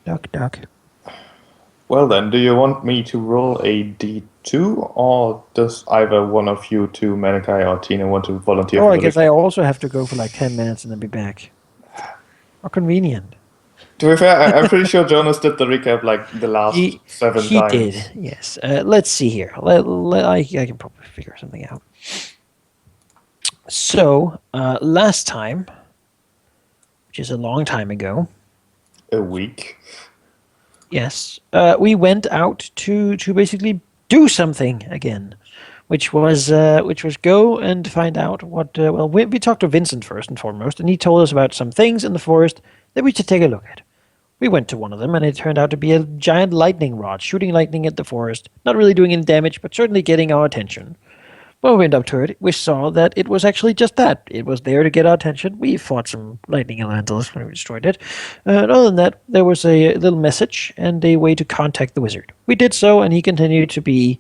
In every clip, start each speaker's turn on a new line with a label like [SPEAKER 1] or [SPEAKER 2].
[SPEAKER 1] Knock, knock.
[SPEAKER 2] Well then, do you want me to roll a d2, or does either one of you two, Manikai or Tina, want to volunteer
[SPEAKER 1] Oh,
[SPEAKER 2] for
[SPEAKER 1] I
[SPEAKER 2] the
[SPEAKER 1] guess I
[SPEAKER 2] recap?
[SPEAKER 1] also have to go for like 10 minutes and then be back. How convenient.
[SPEAKER 2] To be fair, I'm pretty sure Jonas did the recap like the last
[SPEAKER 1] He
[SPEAKER 2] 7 times.
[SPEAKER 1] did, yes. Let's see here. I can probably figure something out. So, last time, which is a long time ago,
[SPEAKER 2] A week.
[SPEAKER 1] yes, we went out to basically do something again, which was go and find out what. Well, we talked to Vincent first and foremost, and he told us about some things in the forest that we should take a look at. We went to one of them, and it turned out to be a giant lightning rod shooting lightning at the forest, not really doing any damage, but certainly getting our attention. When we went up to it, we saw that it was actually just that. It was there to get our attention. We fought some lightning elementals when we destroyed it. And other than that, there was a little message and a way to contact the wizard. We did so, and he continued to be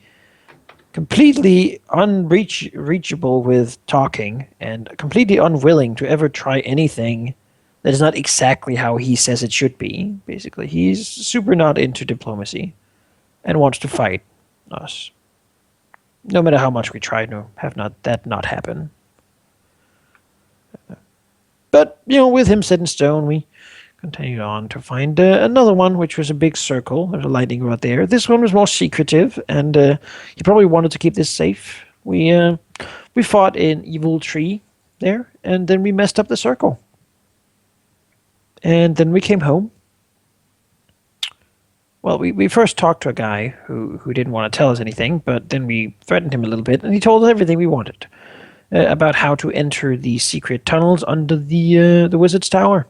[SPEAKER 1] completely unreachable with talking and completely unwilling to ever try anything that is not exactly how he says it should be. Basically, he's super not into diplomacy and wants to fight us. No matter how much we try to have not happen. But with him set in stone, we continued on to find another one, which was a big circle. There's a lightning rod there. This one was more secretive, and he probably wanted to keep this safe. We fought an evil tree there, and then we messed up the circle. And then we came home. Well, we first talked to a guy who didn't want to tell us anything, but then we threatened him a little bit, and he told us everything we wanted about how to enter the secret tunnels under the wizard's tower.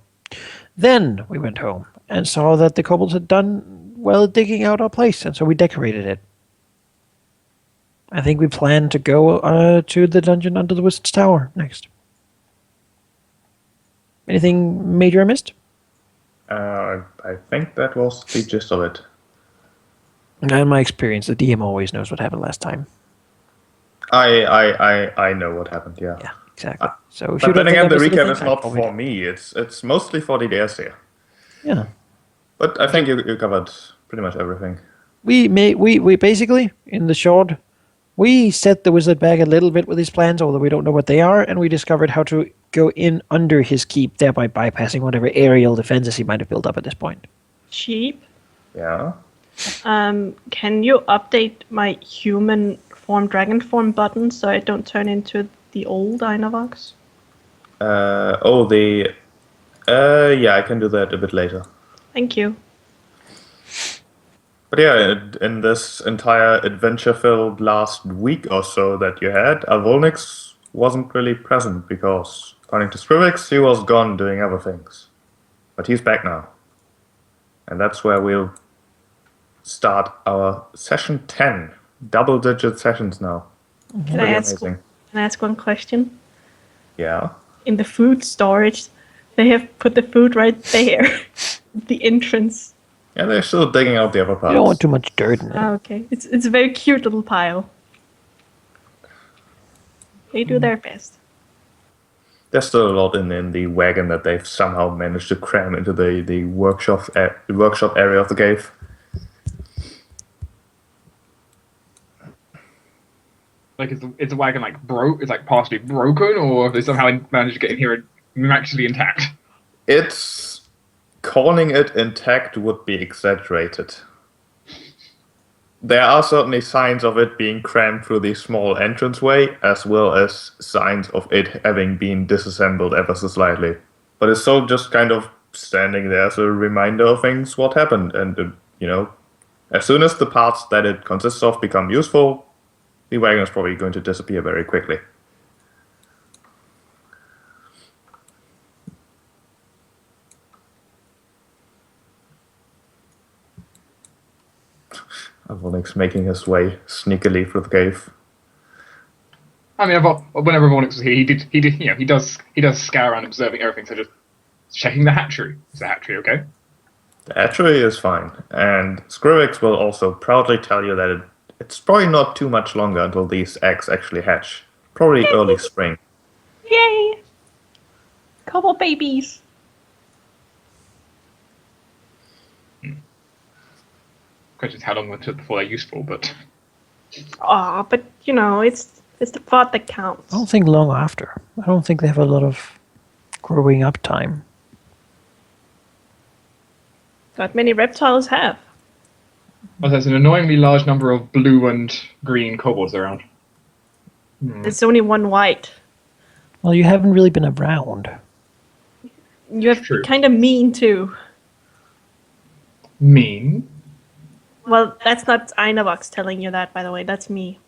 [SPEAKER 1] Then we went home and saw that the kobolds had done well digging out our place, and so we decorated it. I think we plan to go to the dungeon under the wizard's tower next. Anything major I missed?
[SPEAKER 2] I think that was the gist of it.
[SPEAKER 1] In my experience, the DM always knows what happened last time.
[SPEAKER 2] I know what happened. Yeah.
[SPEAKER 1] Yeah, exactly. So if you
[SPEAKER 2] But then
[SPEAKER 1] don't think I
[SPEAKER 2] again, the
[SPEAKER 1] missed
[SPEAKER 2] recap
[SPEAKER 1] anything,
[SPEAKER 2] is
[SPEAKER 1] I
[SPEAKER 2] not
[SPEAKER 1] probably
[SPEAKER 2] for
[SPEAKER 1] did.
[SPEAKER 2] me. It's mostly for the DS here.
[SPEAKER 1] Yeah.
[SPEAKER 2] But I think you covered pretty much everything.
[SPEAKER 1] We basically in the short we set the wizard back a little bit with his plans, although we don't know what they are, and we discovered how to go in under his keep, thereby bypassing whatever aerial defenses he might have built up at this point.
[SPEAKER 3] Sheep.
[SPEAKER 2] Yeah.
[SPEAKER 3] Can you update my human form, dragon form button so I don't turn into the old Dynavox?
[SPEAKER 2] Yeah, I can do that a bit later.
[SPEAKER 3] Thank you.
[SPEAKER 2] But yeah, in this entire adventure-filled last week or so that you had, Avolnix wasn't really present because, according to Scrivix, he was gone doing other things. But he's back now. And that's where we'll start our session 10. Double-digit sessions now.
[SPEAKER 3] Can I ask one question?
[SPEAKER 2] Yeah.
[SPEAKER 3] In the food storage, they have put the food right there, the entrance.
[SPEAKER 2] Yeah, they're still digging out the other parts.
[SPEAKER 1] You don't want too much dirt in it.
[SPEAKER 3] Oh, okay, it's a very cute little pile. They do their best.
[SPEAKER 2] There's still a lot in the wagon that they've somehow managed to cram into the workshop area of the cave.
[SPEAKER 4] Like, is the wagon like broke? It's like partially broken, or have they somehow managed to get in here actually intact?
[SPEAKER 2] It's calling it intact would be exaggerated. There are certainly signs of it being crammed through the small entranceway, as well as signs of it having been disassembled ever so slightly. But it's still just kind of standing there as a reminder of things what happened. And, as soon as the parts that it consists of become useful, the wagon is probably going to disappear very quickly. Avonix making his way sneakily through the cave.
[SPEAKER 4] I mean, whenever Vornix was here, he does scour around observing everything, so just checking the hatchery. Is the hatchery okay?
[SPEAKER 2] The hatchery is fine, and Scrivix will also proudly tell you that it's probably not too much longer until these eggs actually hatch. Probably early spring.
[SPEAKER 3] Yay! Couple babies.
[SPEAKER 4] Question is how long it took before they're useful, but
[SPEAKER 3] Ah, but you know, it's the thought that counts.
[SPEAKER 1] I don't think long after. I don't think they have a lot of growing up time.
[SPEAKER 3] Not many reptiles have.
[SPEAKER 4] well, there's an annoyingly large number of blue and green kobolds around.
[SPEAKER 3] There's only one white.
[SPEAKER 1] Well, you haven't really been around.
[SPEAKER 3] You have
[SPEAKER 4] True.
[SPEAKER 3] kind of mean too.
[SPEAKER 4] Mean?
[SPEAKER 3] Well, that's not Einavox telling you that, by the way. That's me.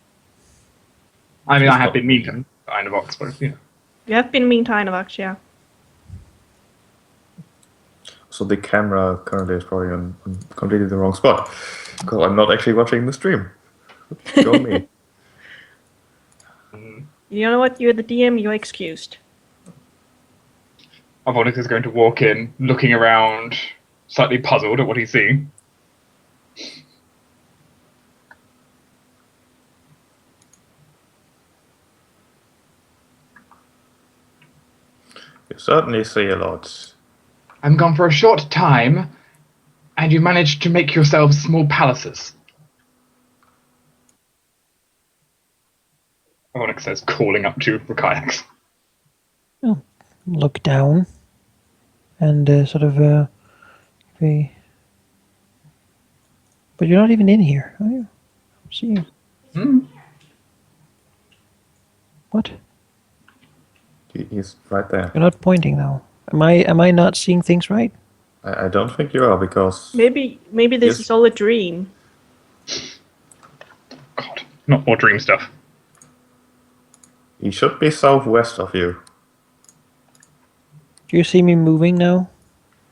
[SPEAKER 4] I mean, I
[SPEAKER 2] Just
[SPEAKER 4] have
[SPEAKER 2] not-
[SPEAKER 4] been mean to Einavox, but you know.
[SPEAKER 3] You have been mean to Einavox, yeah.
[SPEAKER 2] So the camera currently is probably on completely the wrong spot. Because I'm not actually watching the stream. Go me.
[SPEAKER 3] You know what? You're the DM. You're excused.
[SPEAKER 4] Avonix is going to walk in, looking around, slightly puzzled at what he's seeing.
[SPEAKER 2] You certainly see a lot.
[SPEAKER 4] I'm gone for a short time, and you managed to make yourselves small palaces. Avonix says, calling up to Rakayax.
[SPEAKER 1] Look down and sort of be. But you're not even in here, are you? See you.
[SPEAKER 4] Hmm?
[SPEAKER 1] What?
[SPEAKER 2] He's right there.
[SPEAKER 1] You're not pointing though. Am I not seeing things right?
[SPEAKER 2] I don't think you are, because
[SPEAKER 3] Maybe this
[SPEAKER 2] Yes.
[SPEAKER 3] is all a dream.
[SPEAKER 4] God, not more dream stuff.
[SPEAKER 2] he should be southwest of you.
[SPEAKER 1] Do you see me moving now?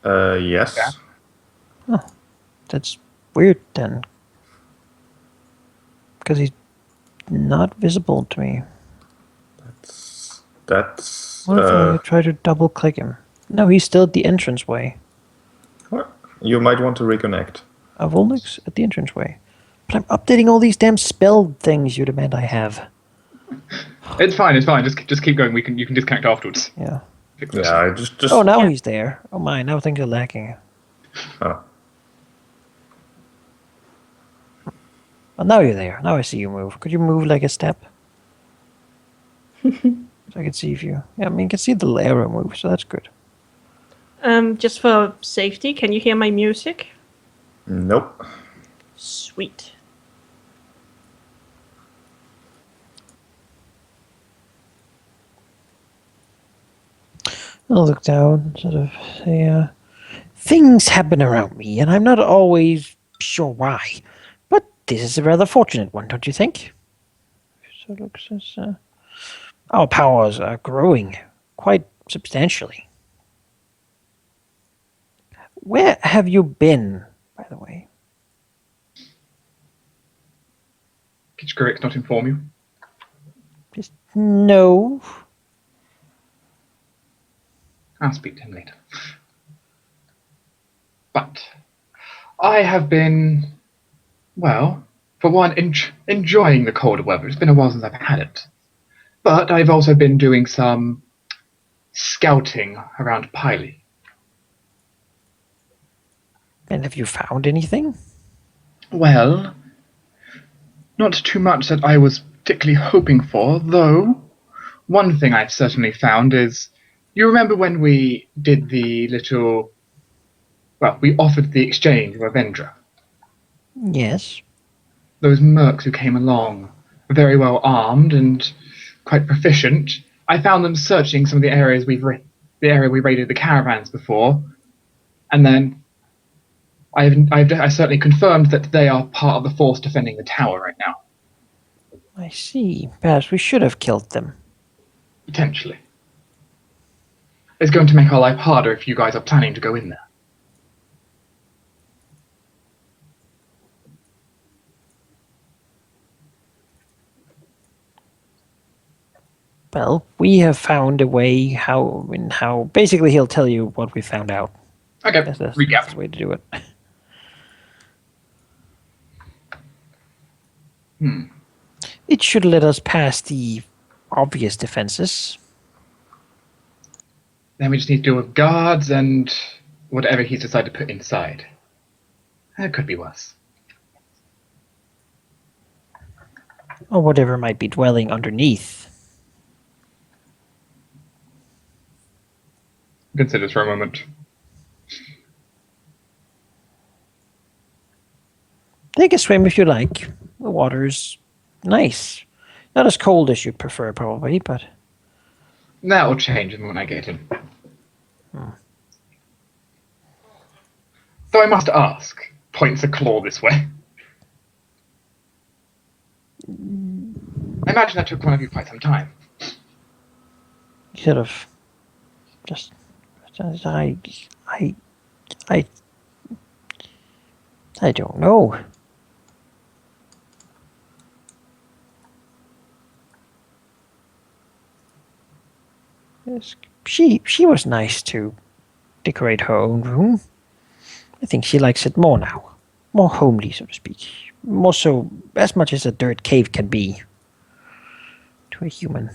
[SPEAKER 2] Yes.
[SPEAKER 4] Yeah.
[SPEAKER 1] That's weird then. Because he's not visible to me.
[SPEAKER 2] That's...
[SPEAKER 1] What if I try to double click him? No, he's still at the entranceway.
[SPEAKER 2] what? You might want to reconnect.
[SPEAKER 1] Volnix at the entranceway. But I'm updating all these damn spell things you demand I have.
[SPEAKER 4] It's fine, it's fine. Just keep going. You can disconnect afterwards.
[SPEAKER 1] Yeah.
[SPEAKER 4] Fix this.
[SPEAKER 2] Yeah, I just...
[SPEAKER 1] Oh, now
[SPEAKER 3] Yeah.
[SPEAKER 1] he's there. Oh my, now things are lacking.
[SPEAKER 2] Oh.
[SPEAKER 1] Well, now you're there. Now I see you move. Could you move like a step? So I can see if you... Yeah, I mean, you can see the arrow move, so that's good.
[SPEAKER 3] Just for safety, can you hear my music?
[SPEAKER 2] Nope.
[SPEAKER 3] Sweet.
[SPEAKER 1] I'll look down, sort of say, things happen around me, and I'm not always sure why. But this is a rather fortunate one, don't you think? So it looks as our powers are growing quite substantially. Where have you been, by the way?
[SPEAKER 4] Did Skrillex not inform you?
[SPEAKER 1] Just no.
[SPEAKER 4] I'll speak to him later. But I have been, well, for one, enjoying the cold weather. It's been a while since I've had it. But I've also been doing some scouting around Piley.
[SPEAKER 1] And have you found anything?
[SPEAKER 4] Well, not too much that I was particularly hoping for, though. One thing I've certainly found is, you remember when we did the little, well, we offered the exchange of Avendra?
[SPEAKER 1] Yes.
[SPEAKER 4] Those mercs who came along, very well armed and quite proficient. I found them searching some of the areas the area we raided the caravans before, and then I certainly confirmed that they are part of the force defending the tower right now.
[SPEAKER 1] I see. Perhaps we should have killed them.
[SPEAKER 4] Potentially. It's going to make our life harder if you guys are planning to go in there.
[SPEAKER 1] Well, we have found a way how basically he'll tell you what we found out.
[SPEAKER 4] Okay,
[SPEAKER 1] That's the
[SPEAKER 4] recap.
[SPEAKER 1] way to do it. It should let us pass the obvious defenses.
[SPEAKER 4] Then we just need to deal with guards and whatever he's decided to put inside. It could be worse.
[SPEAKER 1] Or whatever might be dwelling underneath.
[SPEAKER 4] Considers for a moment.
[SPEAKER 1] Take a swim if you like. The water's nice. Not as cold as you'd prefer, probably, but
[SPEAKER 4] That'll change when I get in. Though I must ask, points a claw this way. I imagine that took one of you quite some time.
[SPEAKER 1] sort of just I I I I don't know. Yes, she was nice to decorate her own room. I think she likes it more now. More homely, so to speak. More so, as much as a dirt cave can be to a human.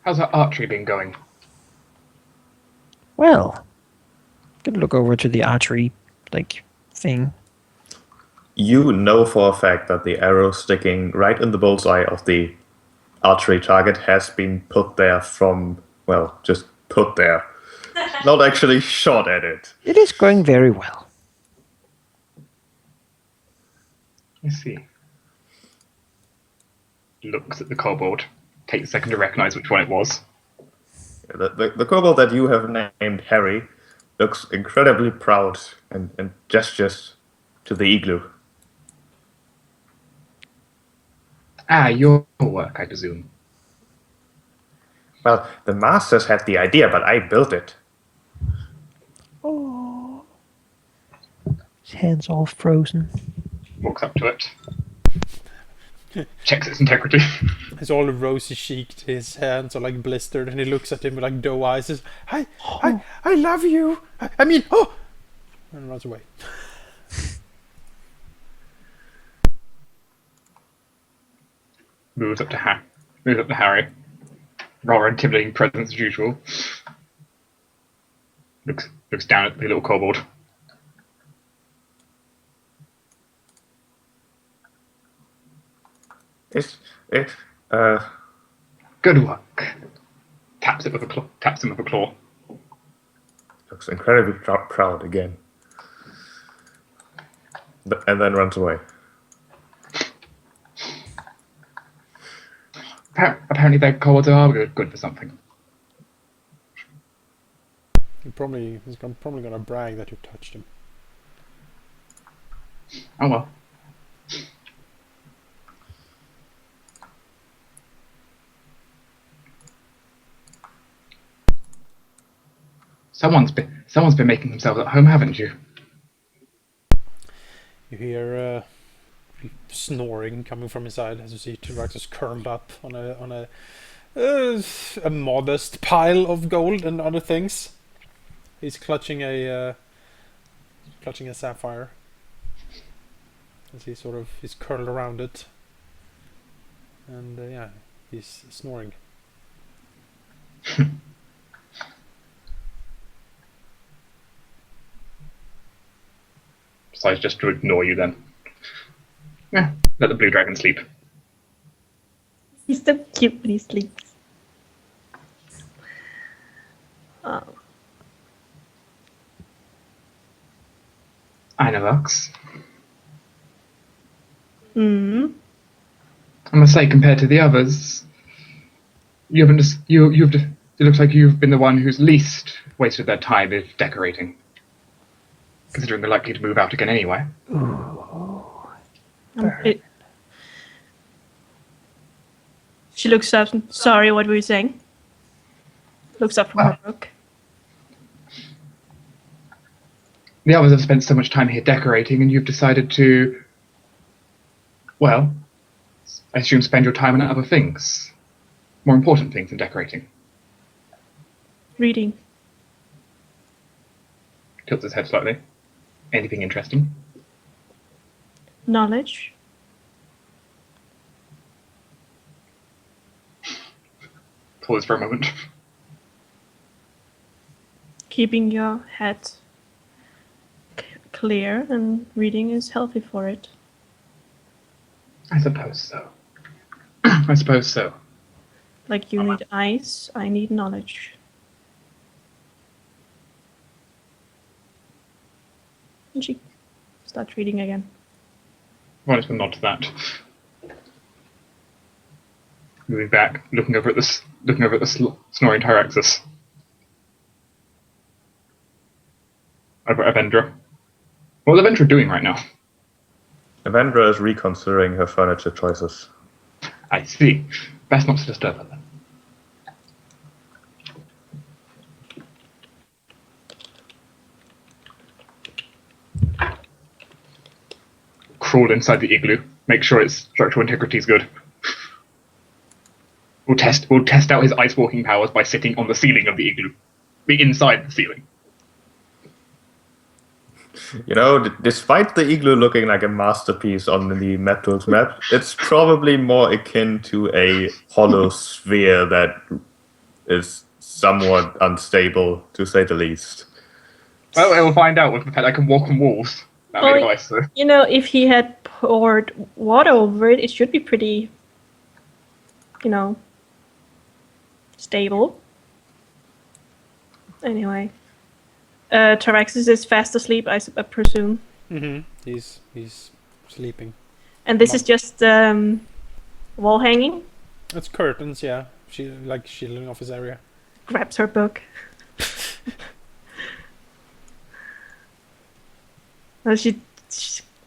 [SPEAKER 4] How's her archery been going?
[SPEAKER 1] Well, could look over to the archery, thing.
[SPEAKER 2] You know for a fact that the arrow sticking right in the bullseye of the archery target has been put there from, well, just put there. Not actually shot at it.
[SPEAKER 1] It is going very well.
[SPEAKER 4] I see. Looks at the kobold. Takes a second to recognize which one it was.
[SPEAKER 2] The kobold that you have named Harry looks incredibly proud and gestures to the igloo.
[SPEAKER 4] Ah, your work, I presume.
[SPEAKER 2] Well, the masters had the idea, but I built it.
[SPEAKER 1] Oh, his hands all frozen.
[SPEAKER 4] Walks up to it. Checks its integrity.
[SPEAKER 5] He's all rosy cheeked, his hands are like blistered, and he looks at him with like doe eyes. Says, I love you. I mean, oh, and runs away.
[SPEAKER 4] Moves up to Harry. Rather intimidating presence as usual. Looks down at the little kobold.
[SPEAKER 2] It
[SPEAKER 4] Good work. Taps him with a claw.
[SPEAKER 2] looks incredibly proud again. And then runs away.
[SPEAKER 4] Apparently their kobolds are good for something.
[SPEAKER 5] He's probably gonna brag that you touched him.
[SPEAKER 4] Oh well. Someone's been making themselves at home, haven't you?
[SPEAKER 5] You hear snoring coming from inside as you see T-Rex is curled up on a modest pile of gold and other things. He's clutching a sapphire as he's curled around it, and yeah, he's snoring.
[SPEAKER 4] Decides just to ignore you then. Yeah, let the blue dragon sleep.
[SPEAKER 3] He's so cute when he sleeps.
[SPEAKER 4] Einavox.
[SPEAKER 3] Hmm.
[SPEAKER 4] I must say, compared to the others, it looks like you've been the one who's least wasted their time in decorating. Considering they're likely to move out again anyway.
[SPEAKER 3] She looks up. Sorry, what were you saying? Looks up from her book.
[SPEAKER 4] The others have spent so much time here decorating, and you've decided to, well, I assume spend your time on other things. More important things than decorating.
[SPEAKER 3] Reading.
[SPEAKER 4] Tilts his head slightly. Anything interesting?
[SPEAKER 3] Knowledge.
[SPEAKER 4] Pause for a moment.
[SPEAKER 3] Keeping your head clear, and reading is healthy for it.
[SPEAKER 4] I suppose so. I suppose so.
[SPEAKER 3] Like you need eyes, I need knowledge. And she starts reading again.
[SPEAKER 4] Well, just a nod to that. Moving back, looking over at the snoring Tyraxis. Over at Avendra. What's Avendra doing right now?
[SPEAKER 2] Avendra is reconsidering her furniture choices.
[SPEAKER 4] I see. Best not to disturb her then. Crawl inside the igloo. Make sure its structural integrity is good. We'll test out his ice walking powers by sitting on the ceiling of the igloo. Be inside the ceiling.
[SPEAKER 2] You know, despite the igloo looking like a masterpiece on the Metals map, it's probably more akin to a hollow sphere that is somewhat unstable, to say the least.
[SPEAKER 4] Well, we'll find out with the fact I can walk on walls. That
[SPEAKER 3] Well,
[SPEAKER 4] made advice, so.
[SPEAKER 3] You know, if he had poured water over it, it should be pretty, stable. Anyway. Tyraxis is fast asleep, I presume.
[SPEAKER 5] Mm-hmm. He's sleeping.
[SPEAKER 3] And this is just wall hanging.
[SPEAKER 5] It's curtains, yeah. She like shielding off his area.
[SPEAKER 3] Grabs her book. Well, she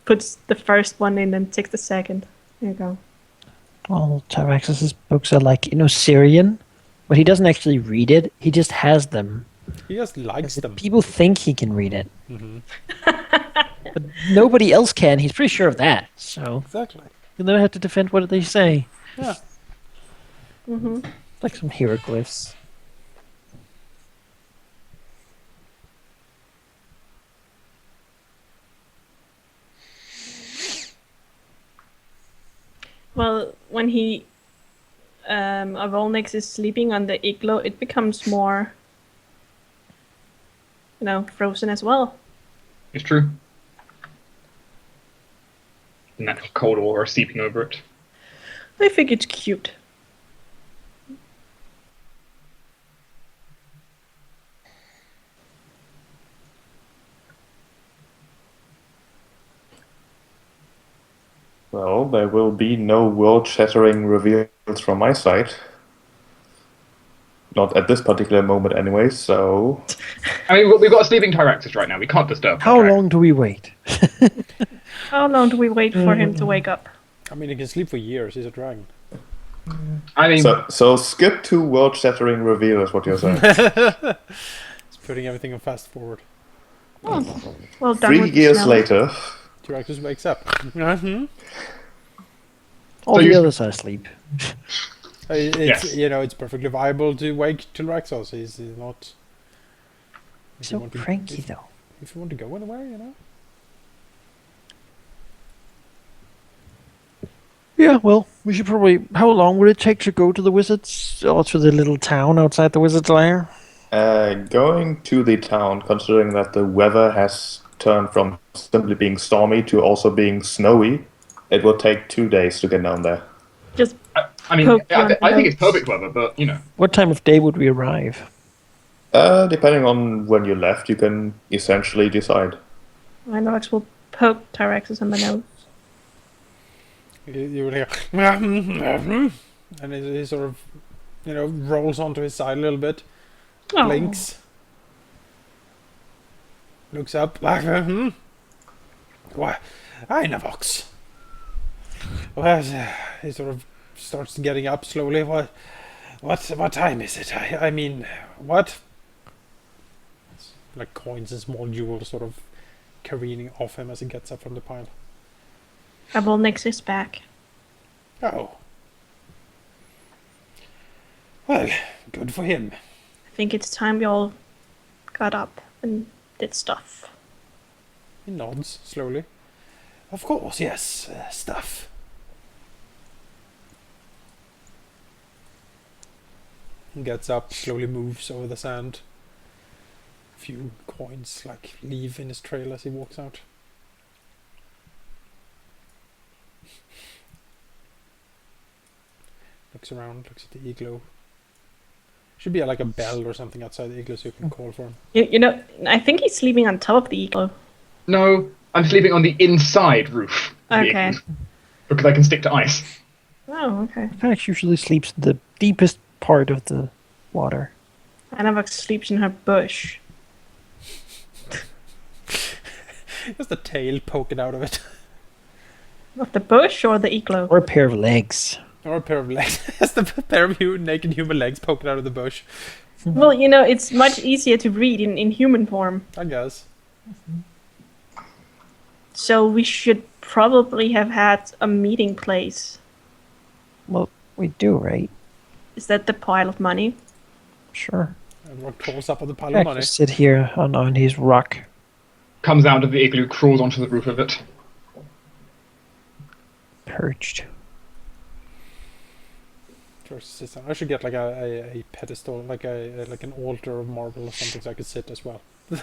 [SPEAKER 3] puts the first one in and takes the second. There you go.
[SPEAKER 1] All Tyraxis' books are like, Syrian, but he doesn't actually read it. He just has them.
[SPEAKER 5] He just likes them.
[SPEAKER 1] People think he can read it.
[SPEAKER 5] Mm-hmm.
[SPEAKER 1] But nobody else can. He's pretty sure of that. So
[SPEAKER 5] Exactly.
[SPEAKER 1] you'll never have to defend what they say.
[SPEAKER 5] Yeah.
[SPEAKER 3] Mm-hmm.
[SPEAKER 1] Like some hieroglyphs.
[SPEAKER 3] Well, when he Avolnix is sleeping on the igloo, it becomes more frozen as well.
[SPEAKER 4] It's true. The natural cold aura seeping over it.
[SPEAKER 3] I think it's cute.
[SPEAKER 2] Well, there will be no world-shattering reveals from my side. Not at this particular moment anyway, so...
[SPEAKER 4] I mean, we've got a sleeping Tyraxis right now. We can't disturb
[SPEAKER 1] How
[SPEAKER 4] him.
[SPEAKER 1] long do we wait?
[SPEAKER 3] How long do we wait for him to wake up?
[SPEAKER 5] I mean, he can sleep for years. He's a dragon.
[SPEAKER 4] I mean,
[SPEAKER 2] So skip to world-shattering reveal is what you're saying.
[SPEAKER 5] He's putting everything on fast forward.
[SPEAKER 3] Oh, well done.
[SPEAKER 2] 3
[SPEAKER 3] with the
[SPEAKER 2] years
[SPEAKER 3] smell.
[SPEAKER 2] later...
[SPEAKER 5] Tyraxis wakes up. Mm-hmm.
[SPEAKER 1] All
[SPEAKER 4] So
[SPEAKER 1] the
[SPEAKER 4] you-
[SPEAKER 1] others are asleep.
[SPEAKER 5] It's
[SPEAKER 4] Yes.
[SPEAKER 5] It's perfectly viable to wake Tyraxis. He's not. If you
[SPEAKER 1] So
[SPEAKER 5] want to-
[SPEAKER 1] cranky, though.
[SPEAKER 5] If you want to go anywhere,
[SPEAKER 1] Yeah, well, we should probably... How long would it take to go to the wizards? Or to the little town outside the wizard's lair?
[SPEAKER 2] Going to the town, considering that the weather has turned from simply being stormy to also being snowy, it will take 2 days to get down there.
[SPEAKER 3] Just
[SPEAKER 4] I mean,
[SPEAKER 3] Poke
[SPEAKER 4] I think it's
[SPEAKER 3] one
[SPEAKER 4] perfect weather, but
[SPEAKER 1] What time of day would we arrive?
[SPEAKER 2] Depending on when you left, you can essentially decide.
[SPEAKER 3] Inox will poke Tyraxis on the nose.
[SPEAKER 5] you will hear, and he sort of, rolls onto his side a little bit,
[SPEAKER 3] Oh.
[SPEAKER 5] blinks, looks up, why, I Navox. Well, he sort of starts getting up slowly. What time is it? I mean, what? It's like coins and small jewels sort of careening off him as he gets up from the pile.
[SPEAKER 3] Avolnix is back.
[SPEAKER 5] Oh. Well, good for him.
[SPEAKER 3] I think it's time we all got up and did stuff.
[SPEAKER 5] He nods slowly. Of course, yes, stuff. He gets up, slowly moves over the sand. few coins like leave in his trail as he walks out. Looks around, looks at the igloo. Should be like a bell or something outside the igloo so you can call for him.
[SPEAKER 3] You know, I think he's sleeping on top of the igloo.
[SPEAKER 4] No, I'm sleeping on the inside roof. Of the
[SPEAKER 3] Okay.
[SPEAKER 4] igloo, because I can stick to ice.
[SPEAKER 3] Oh, okay.
[SPEAKER 1] Fax usually sleeps in the deepest part of the water.
[SPEAKER 3] Anavok sleeps in her bush.
[SPEAKER 5] Just the tail poking out of it.
[SPEAKER 3] Of the bush or the igloo?
[SPEAKER 1] Or a pair of legs.
[SPEAKER 5] Or a pair of legs. Just a pair of naked human legs poking out of the bush.
[SPEAKER 3] Well, you know, it's much easier to read in human form.
[SPEAKER 5] I guess.
[SPEAKER 3] So we should probably have had a meeting place.
[SPEAKER 1] Well, we do, right?
[SPEAKER 3] Is that the pile of money?
[SPEAKER 1] Sure.
[SPEAKER 5] Everyone crawls up on the pile
[SPEAKER 1] I
[SPEAKER 5] of money.
[SPEAKER 1] just sit here on his rock.
[SPEAKER 4] Comes out of the igloo, crawls onto the roof of it.
[SPEAKER 1] Perched.
[SPEAKER 5] George sits down. I should get like a pedestal, like an altar of marble or something so I could sit as well.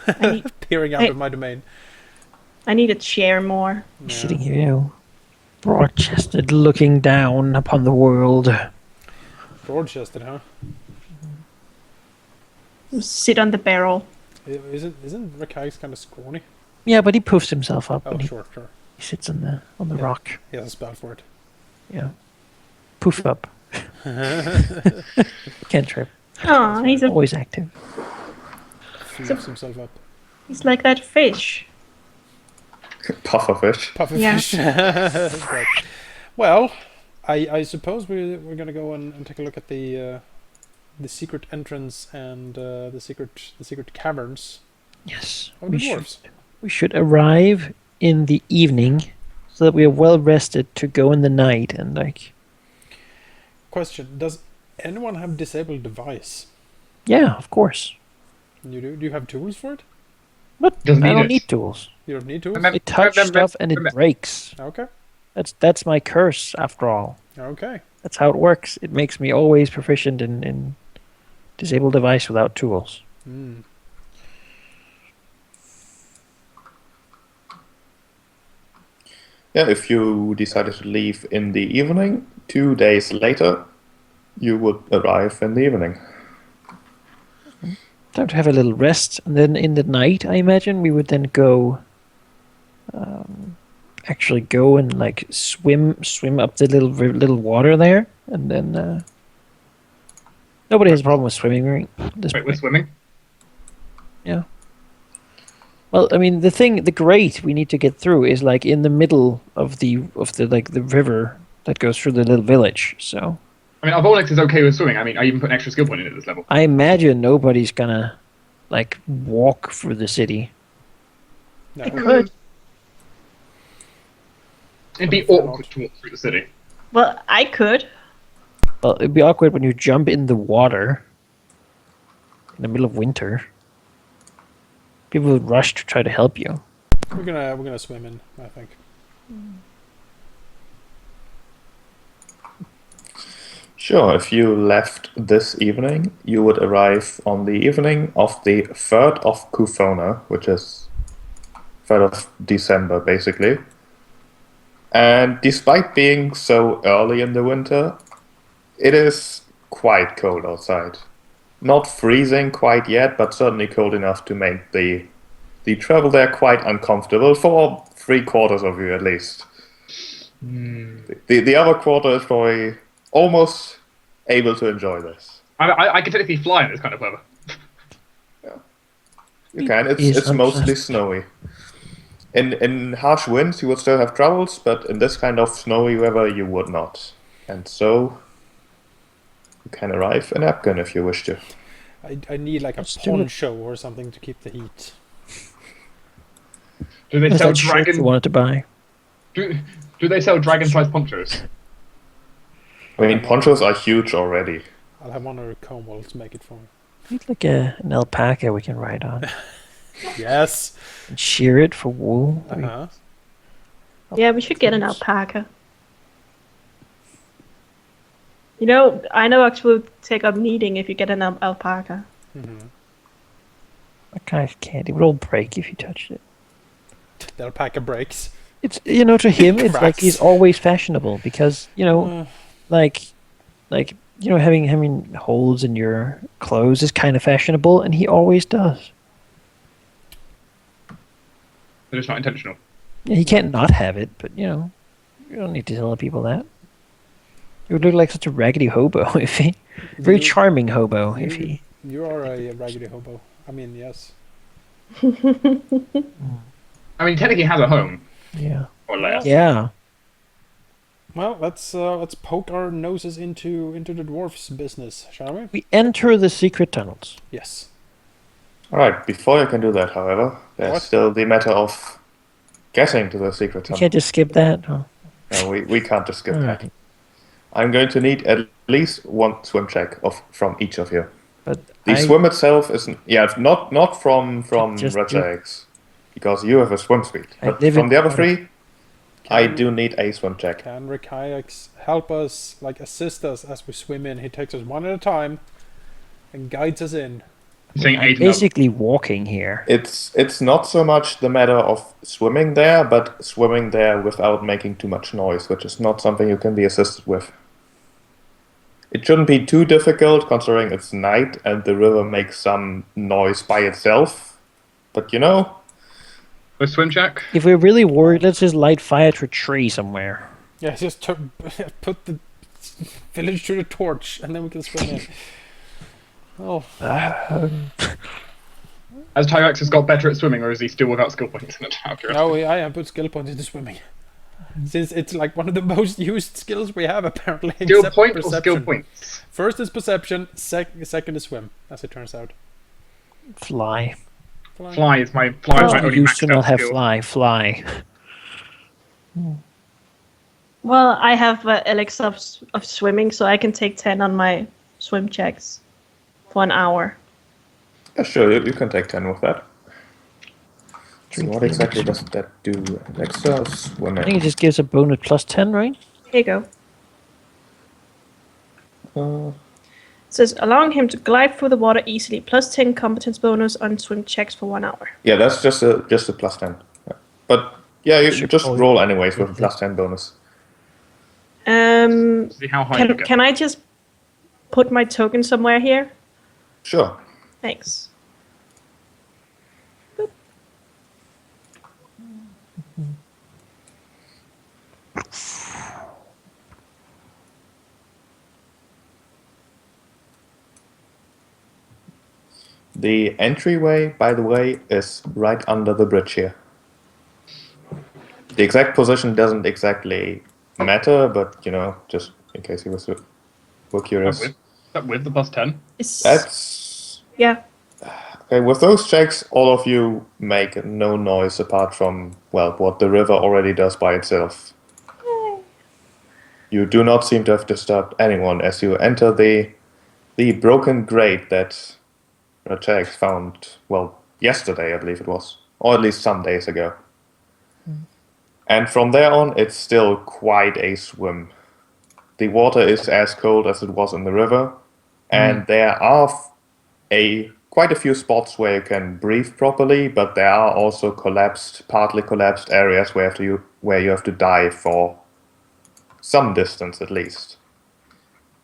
[SPEAKER 3] I need,
[SPEAKER 5] Peering out
[SPEAKER 3] I-
[SPEAKER 5] of my domain.
[SPEAKER 3] I need a chair more.
[SPEAKER 1] He's sitting here, you know, broad-chested, looking down upon the world.
[SPEAKER 5] Broad-chested, huh?
[SPEAKER 3] Sit on the barrel.
[SPEAKER 5] Isn't Rakag's kind of scrawny?
[SPEAKER 1] Yeah, but he poofs himself up
[SPEAKER 5] Oh,
[SPEAKER 1] when
[SPEAKER 5] sure.
[SPEAKER 1] he sits on the
[SPEAKER 5] Yeah.
[SPEAKER 1] rock.
[SPEAKER 5] He has a spell for it.
[SPEAKER 1] Yeah. Poof up. Can't trip.
[SPEAKER 3] Oh,
[SPEAKER 1] Always active.
[SPEAKER 5] Fluffs himself up.
[SPEAKER 3] he's like that fish.
[SPEAKER 2] Pufferfish.
[SPEAKER 5] Pufferfish. Right. Well, I suppose we're gonna go and take a look at the secret entrance and the secret caverns
[SPEAKER 1] Yes.
[SPEAKER 5] of the dwarves.
[SPEAKER 1] We should arrive in the evening so that we are well rested to go in the night and like.
[SPEAKER 5] Question: does anyone have disabled device?
[SPEAKER 1] Yeah, of course.
[SPEAKER 5] You do? Do you have tools for it?
[SPEAKER 1] But
[SPEAKER 4] Doesn't
[SPEAKER 1] I
[SPEAKER 4] need
[SPEAKER 1] don't
[SPEAKER 4] it.
[SPEAKER 1] need tools.
[SPEAKER 5] You don't need tools.
[SPEAKER 4] Remember-
[SPEAKER 1] I touch stuff and it
[SPEAKER 4] remember-
[SPEAKER 1] breaks.
[SPEAKER 5] Okay.
[SPEAKER 1] That's my curse after all.
[SPEAKER 5] Okay.
[SPEAKER 1] That's how it works. It makes me always proficient in disable device without tools.
[SPEAKER 5] Mm.
[SPEAKER 2] Yeah, if you decided to leave in the evening, 2 days later, you would arrive in the evening.
[SPEAKER 1] Time to have a little rest, and then in the night, I imagine we would then go. Actually, go and like swim up the little water there, and then. Nobody has a problem with swimming, right? This
[SPEAKER 4] Wait, we're
[SPEAKER 1] point.
[SPEAKER 4] swimming?
[SPEAKER 1] Yeah. Well, I mean, the grate we need to get through is like in the middle of the like the river that goes through the little village. So
[SPEAKER 4] I mean, Volnix is okay with swimming. I mean, I even put an extra skill point in at this level.
[SPEAKER 1] I imagine nobody's gonna like walk through the city.
[SPEAKER 5] No.
[SPEAKER 3] I could.
[SPEAKER 4] It'd be
[SPEAKER 5] Fair
[SPEAKER 4] awkward to walk through the city.
[SPEAKER 3] Well, I could.
[SPEAKER 1] Well, it'd be awkward when you jump in the water in the middle of winter. People would rush to try to help you.
[SPEAKER 5] We're gonna swim in, I think.
[SPEAKER 2] Sure, if you left this evening, you would arrive on the evening of the 3rd of Kufona, which is 3rd of December, basically. And despite being so early in the winter, it is quite cold outside. Not freezing quite yet, but certainly cold enough to make the travel there quite uncomfortable for 3/4 of you at least. The other quarter is probably almost able to enjoy this.
[SPEAKER 4] I can technically fly in this kind of weather.
[SPEAKER 2] You can.
[SPEAKER 1] Is
[SPEAKER 2] It's mostly
[SPEAKER 1] obsessed.
[SPEAKER 2] snowy. In harsh winds, you would still have troubles, but in this kind of snowy weather, you would not. And so, you can arrive in Epkin if you wish to.
[SPEAKER 5] I need like a
[SPEAKER 1] Let's do it.
[SPEAKER 5] poncho or something to keep the heat.
[SPEAKER 4] Do they
[SPEAKER 1] That's
[SPEAKER 4] sell
[SPEAKER 1] that shirt you
[SPEAKER 4] dragon?
[SPEAKER 1] wanted to buy.
[SPEAKER 4] Do they sell dragon-sized ponchos?
[SPEAKER 2] I mean, ponchos are huge already.
[SPEAKER 5] I'll have one of the comb to make it for me.
[SPEAKER 1] Need like an alpaca we can ride on
[SPEAKER 5] Yes.
[SPEAKER 1] and shear it for wool.
[SPEAKER 5] Uh-huh.
[SPEAKER 3] Yeah, we should get an alpaca. You know, I know actually will take up kneading if you get an alpaca.
[SPEAKER 5] Mm-hmm.
[SPEAKER 1] What kind of candy? It would all break if you touched it.
[SPEAKER 5] The alpaca breaks.
[SPEAKER 1] It's to him, it's like he's
[SPEAKER 5] Cracks.
[SPEAKER 1] always fashionable because like having holes in your clothes is kind of fashionable, and he always does.
[SPEAKER 4] But it's not intentional.
[SPEAKER 1] Yeah, he can't not have it, but you don't need to tell people that. He would look like such a raggedy hobo if he, very
[SPEAKER 5] You-
[SPEAKER 1] charming hobo if he.
[SPEAKER 5] You are a raggedy hobo. I mean, yes.
[SPEAKER 4] I mean, technically he has a home,
[SPEAKER 1] Yeah.
[SPEAKER 4] or less.
[SPEAKER 1] Yeah.
[SPEAKER 5] Well, let's poke our noses into the dwarf's business, shall we?
[SPEAKER 1] We enter the secret tunnels.
[SPEAKER 5] Yes.
[SPEAKER 2] Alright, before you can do that, however, there's
[SPEAKER 5] What?
[SPEAKER 2] still the matter of getting to the secret
[SPEAKER 1] You
[SPEAKER 2] tunnel.
[SPEAKER 1] can't just skip that. Oh.
[SPEAKER 2] No, we can't just skip that.
[SPEAKER 1] Alright.
[SPEAKER 2] I'm going to need at least one swim check from each of you.
[SPEAKER 1] But
[SPEAKER 2] The swim itself isn't. Yeah, it's not from
[SPEAKER 1] Just
[SPEAKER 2] Red
[SPEAKER 1] do-
[SPEAKER 2] Eggs, because you have a swim speed.
[SPEAKER 1] I
[SPEAKER 2] But
[SPEAKER 1] live
[SPEAKER 2] from
[SPEAKER 1] in
[SPEAKER 2] the other
[SPEAKER 1] water.
[SPEAKER 2] three, I do need a swim check.
[SPEAKER 5] Can Rikayaks help us, like assist us as we swim in? He takes us one at a time and guides us in.
[SPEAKER 4] You're saying
[SPEAKER 1] I'm
[SPEAKER 4] 8 and up.
[SPEAKER 1] basically walking here.
[SPEAKER 2] It's not so much the matter of swimming there, but swimming there without making too much noise, which is not something you can be assisted with. It shouldn't be too difficult, considering it's night and the river makes some noise by itself. But
[SPEAKER 4] With swim check?
[SPEAKER 1] If we're really worried, let's just light fire to a tree somewhere.
[SPEAKER 5] Yeah, just put the village to the torch, and then we can swim in. Oh,
[SPEAKER 4] Has Tyrex has got better at swimming, or is he still without skill points?
[SPEAKER 5] no, I have put skill points into swimming. Since it's like one of the most used skills we have, apparently.
[SPEAKER 4] Skill
[SPEAKER 5] except
[SPEAKER 4] point or
[SPEAKER 5] perception.
[SPEAKER 4] skill points?
[SPEAKER 5] First is perception, second is swim, as it turns out.
[SPEAKER 1] Fly.
[SPEAKER 4] Fly is my only
[SPEAKER 1] Used to
[SPEAKER 4] maxed
[SPEAKER 1] not
[SPEAKER 4] out
[SPEAKER 1] have
[SPEAKER 4] skill.
[SPEAKER 1] fly.
[SPEAKER 3] Well, I have elixir of swimming, so I can take 10 on my swim checks for an hour.
[SPEAKER 2] Yeah, sure, you can take 10 with that. So
[SPEAKER 1] Drink
[SPEAKER 2] what
[SPEAKER 1] the
[SPEAKER 2] exactly
[SPEAKER 1] elixir.
[SPEAKER 2] does that do? Elixir
[SPEAKER 1] I think
[SPEAKER 2] swimming.
[SPEAKER 1] it just gives a bonus plus 10, right?
[SPEAKER 3] Here you go.
[SPEAKER 2] Uh,
[SPEAKER 3] It says allowing him to glide through the water easily, plus 10 competence bonus on swim checks for 1 hour.
[SPEAKER 2] yeah, that's just a plus 10. Yeah. But yeah, you
[SPEAKER 1] Should
[SPEAKER 2] just
[SPEAKER 1] probably-
[SPEAKER 2] roll anyways with a plus 10 bonus.
[SPEAKER 4] See how high you get.
[SPEAKER 3] Can I just put my token somewhere here?
[SPEAKER 2] Sure.
[SPEAKER 3] Thanks.
[SPEAKER 2] The entryway, by the way, is right under the bridge here. The exact position doesn't exactly matter, but just in case you were curious.
[SPEAKER 4] That with the plus 10?
[SPEAKER 2] That's
[SPEAKER 3] Yeah.
[SPEAKER 2] okay. With those checks, all of you make no noise apart from what the river already does by itself. You do not seem to have disturbed anyone as you enter the broken grate that Rachek found yesterday, I believe it was, or at least some days ago. And from there on, it's still quite a swim. The water is as cold as it was in the river, and there are quite a few spots where you can breathe properly, but there are also partly collapsed areas where you have to dive for some distance at least.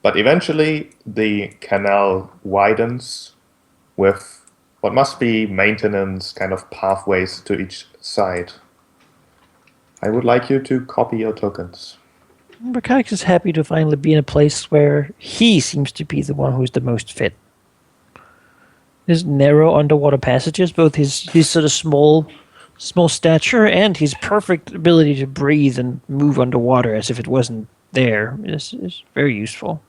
[SPEAKER 2] But eventually, the canal widens with what must be maintenance kind of pathways to each side. I would like you to copy your tokens.
[SPEAKER 1] Rakax is happy to finally be in a place where he seems to be the one who's the most fit. His narrow underwater passages, both his sort of small stature and his perfect ability to breathe and move underwater as if it wasn't there is very useful.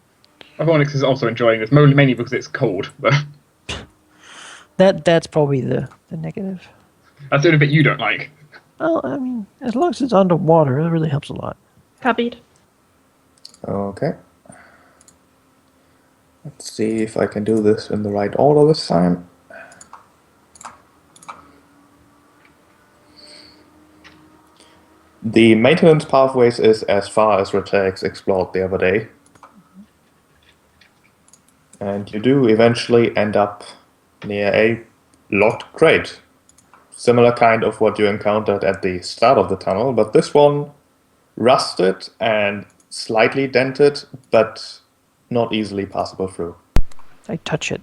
[SPEAKER 4] Avonix is also enjoying this, mainly because it's cold, but
[SPEAKER 1] That's probably the negative.
[SPEAKER 4] that's the only bit you don't like.
[SPEAKER 1] Well, I mean, as long as it's underwater, it really helps a lot.
[SPEAKER 3] Copied.
[SPEAKER 2] Okay. Let's see if I can do this in the right order this time. The maintenance pathways is as far as Rotex explored the other day. And you do eventually end up near a locked crate. Similar kind of what you encountered at the start of the tunnel, but this one rusted and slightly dented, but not easily passable through.
[SPEAKER 1] I touch it.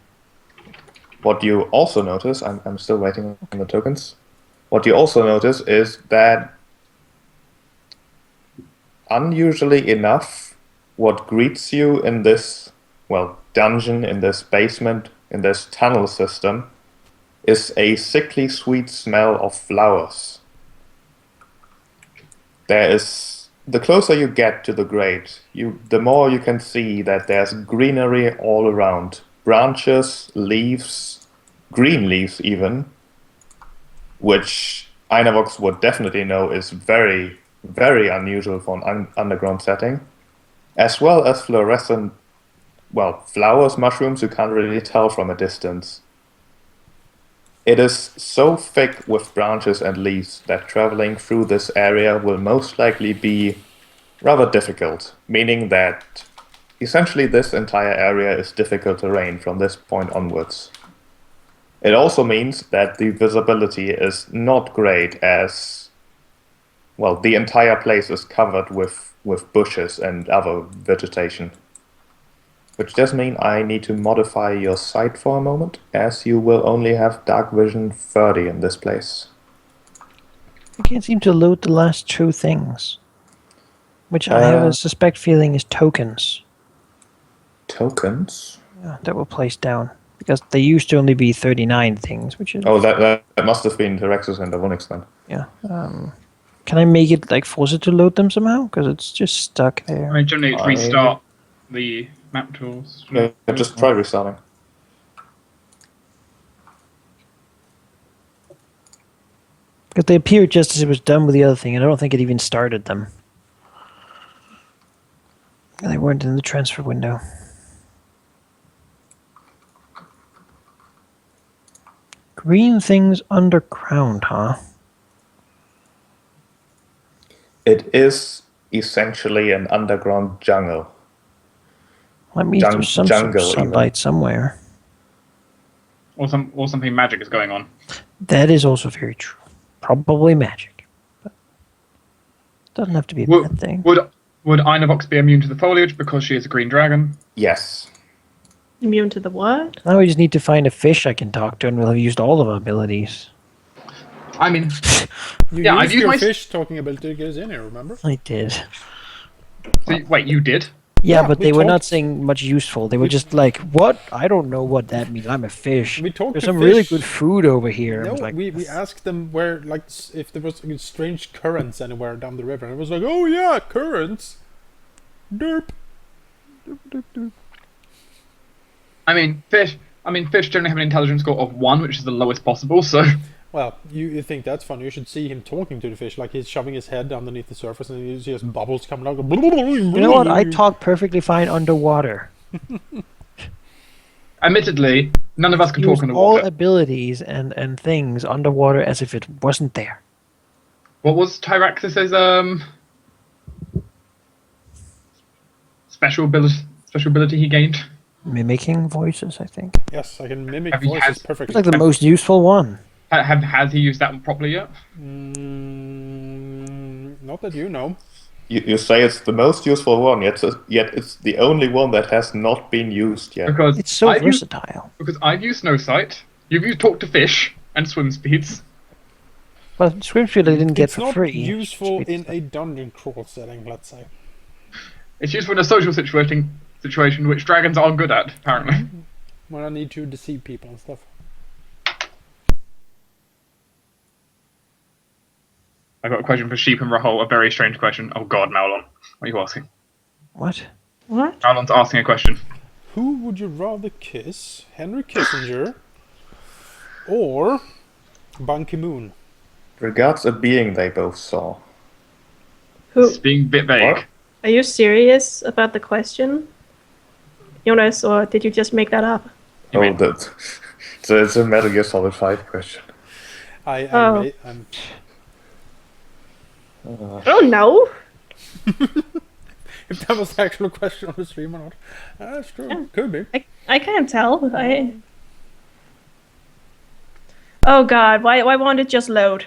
[SPEAKER 2] What you also notice, I'm still waiting on the tokens. What you also notice is that, unusually enough, what greets you in this, dungeon, in this basement, in this tunnel system, is a sickly sweet smell of flowers. The closer you get to the grate, the more you can see that there's greenery all around. Branches, leaves, green leaves even, which Einavox would definitely know is very, very unusual for an underground setting, as well as fluorescent, flowers, mushrooms you can't really tell from a distance. It is so thick with branches and leaves that traveling through this area will most likely be rather difficult, meaning that essentially this entire area is difficult terrain from this point onwards. It also means that the visibility is not great, as the entire place is covered with bushes and other vegetation. Which does mean I need to modify your sight for a moment, as you will only have dark vision 30 in this place.
[SPEAKER 1] I can't seem to load the last two things, which I have a suspect feeling is tokens.
[SPEAKER 2] Tokens?
[SPEAKER 1] Yeah, that were placed down, because they used to only be 39 things, which is...
[SPEAKER 2] Oh, that must have been Terexus and Avonix then.
[SPEAKER 1] Yeah. Can I make it, force it to load them somehow? Because it's just stuck there.
[SPEAKER 4] I mean, generally it's restart the map tools.
[SPEAKER 2] Yeah, just try restarting.
[SPEAKER 1] Because they appeared just as it was done with the other thing, and I don't think it even started them. They weren't in the transfer window. Green things underground, huh?
[SPEAKER 2] It is essentially an underground jungle.
[SPEAKER 1] That means there's some sort of
[SPEAKER 2] jungle,
[SPEAKER 1] sunlight somewhere.
[SPEAKER 4] Or something magic is going on.
[SPEAKER 1] That is also very true. Probably magic. But it doesn't have to be a bad thing.
[SPEAKER 4] Would Einavox be immune to the foliage because she is a green dragon?
[SPEAKER 2] Yes.
[SPEAKER 3] Immune to the what?
[SPEAKER 1] Now we just need to find a fish I can talk to, and we'll have used all of our abilities.
[SPEAKER 4] I mean,
[SPEAKER 5] I've used your fish talking ability goes in here, remember?
[SPEAKER 1] I did.
[SPEAKER 4] So, wait, you did?
[SPEAKER 1] Yeah,
[SPEAKER 5] Yeah,
[SPEAKER 1] but
[SPEAKER 5] we
[SPEAKER 1] they were not
[SPEAKER 5] talked-
[SPEAKER 1] saying much useful. They were just like, "What? I don't know what that means. I'm a fish.
[SPEAKER 5] We talked
[SPEAKER 1] There's
[SPEAKER 5] to
[SPEAKER 1] some really
[SPEAKER 5] fish.
[SPEAKER 1] good food over here." I
[SPEAKER 5] No,
[SPEAKER 1] was like,
[SPEAKER 5] we asked them where, if there was strange currents anywhere down the river. And it was like, oh yeah, currents. Derp. Derp, derp, derp.
[SPEAKER 4] I mean, fish generally have an intelligence score of 1, which is the lowest possible, so...
[SPEAKER 5] Well, you think that's funny. You should see him talking to the fish, like he's shoving his head underneath the surface and you see his bubbles coming out.
[SPEAKER 1] you know what? I talk perfectly fine underwater.
[SPEAKER 4] Admittedly, none of us can
[SPEAKER 1] Use
[SPEAKER 4] talk
[SPEAKER 1] all
[SPEAKER 4] underwater.
[SPEAKER 1] abilities and things underwater as if it wasn't there.
[SPEAKER 4] What was Tyraxis's special ability he gained?
[SPEAKER 1] Mimicking voices, I think.
[SPEAKER 5] Yes, I can mimic
[SPEAKER 4] Have you
[SPEAKER 5] voices
[SPEAKER 4] had-
[SPEAKER 5] perfectly.
[SPEAKER 1] It's like the most useful one.
[SPEAKER 4] Has he used that one properly yet?
[SPEAKER 5] Not that you know.
[SPEAKER 2] You say it's the most useful one, yet it's the only one that has not been used yet.
[SPEAKER 4] Because
[SPEAKER 1] It's so
[SPEAKER 4] I've used,
[SPEAKER 1] versatile.
[SPEAKER 4] because I've used Snow Sight, you've used Talk to Fish, and Swim Speeds.
[SPEAKER 1] But swim speed I didn't get
[SPEAKER 5] It's
[SPEAKER 1] for
[SPEAKER 5] not
[SPEAKER 1] free.
[SPEAKER 5] useful
[SPEAKER 1] Speed
[SPEAKER 5] in
[SPEAKER 1] stuff.
[SPEAKER 5] a dungeon crawl setting, let's say.
[SPEAKER 4] It's useful in a social situation which dragons are good at, apparently.
[SPEAKER 5] When I need to deceive people and stuff.
[SPEAKER 4] I got a question for Sheep and Rahal, a very strange question. Oh god, Maulon. What are you asking?
[SPEAKER 1] What?
[SPEAKER 3] What?
[SPEAKER 4] Maulon's asking a question.
[SPEAKER 5] Who would you rather kiss? Henry Kissinger or Ban Ki-moon?
[SPEAKER 2] Regards a being they both saw.
[SPEAKER 3] Who?
[SPEAKER 4] It's being a bit vague.
[SPEAKER 2] What?
[SPEAKER 3] Are you serious about the question, Jonas, or did you just make that up?
[SPEAKER 4] You mean-
[SPEAKER 2] It's a Metal Gear Solid 5 question.
[SPEAKER 3] Oh.
[SPEAKER 5] I'm
[SPEAKER 3] Oh no!
[SPEAKER 5] if that was the actual question on the stream or not. That's true.
[SPEAKER 3] Yeah.
[SPEAKER 5] Could be.
[SPEAKER 3] I can't tell. Oh god, why won't it just load?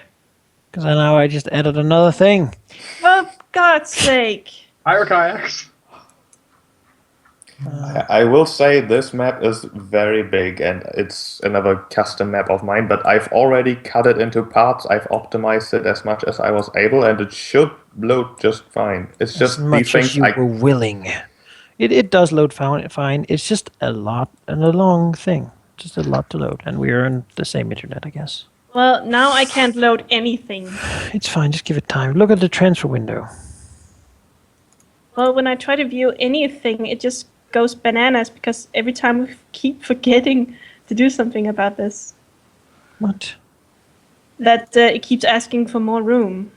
[SPEAKER 1] Because now I just added another thing.
[SPEAKER 3] Oh God's sake.
[SPEAKER 4] Ira kayaks.
[SPEAKER 2] I will say this map is very big and it's another custom map of mine, but I've already cut it into parts. I've optimized it as much as I was able and it should load just fine. It's
[SPEAKER 1] As
[SPEAKER 2] just these
[SPEAKER 1] much
[SPEAKER 2] things
[SPEAKER 1] as you were willing. It does load fine. It's just a lot and a long thing. Just a lot to load. And we're on the same internet, I guess.
[SPEAKER 3] Well, now I can't load anything.
[SPEAKER 1] It's fine. Just give it time. Look at the transfer window.
[SPEAKER 3] Well, when I try to view anything, it just goes bananas because every time we keep forgetting to do something about this.
[SPEAKER 1] What?
[SPEAKER 3] That it keeps asking for more room.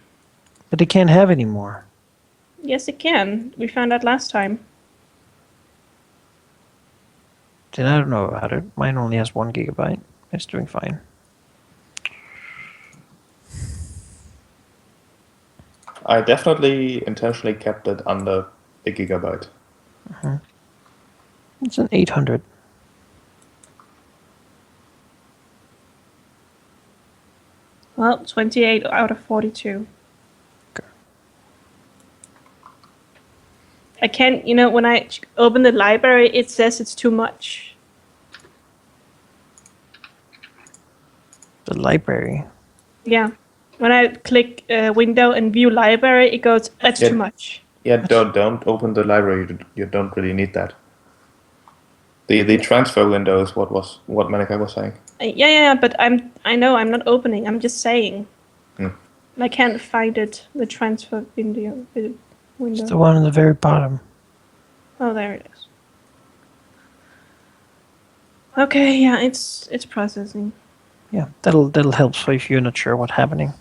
[SPEAKER 1] But it can't have any more.
[SPEAKER 3] Yes, it can. We found out last time.
[SPEAKER 1] Then I don't know about it. Mine only has 1 gigabyte. It's doing fine.
[SPEAKER 2] I definitely intentionally kept it under a gigabyte.
[SPEAKER 1] It's an 800.
[SPEAKER 3] Well, 28 out of 42.
[SPEAKER 1] Okay.
[SPEAKER 3] I can't, when I open the library, it says it's too much.
[SPEAKER 1] The library.
[SPEAKER 3] Yeah. When I click window and view library, it goes, that's
[SPEAKER 2] Yeah.
[SPEAKER 3] too much.
[SPEAKER 2] Yeah, don't open the library. You don't really need that. The transfer window is what Manika was saying.
[SPEAKER 3] Yeah, but I know I'm not opening. I'm just saying.
[SPEAKER 2] Hmm.
[SPEAKER 3] I can't find it. The transfer window.
[SPEAKER 1] It's the one on the very bottom.
[SPEAKER 3] Oh, there it is. Okay, yeah, it's processing.
[SPEAKER 1] Yeah, that'll help. So if you're not sure what's happening.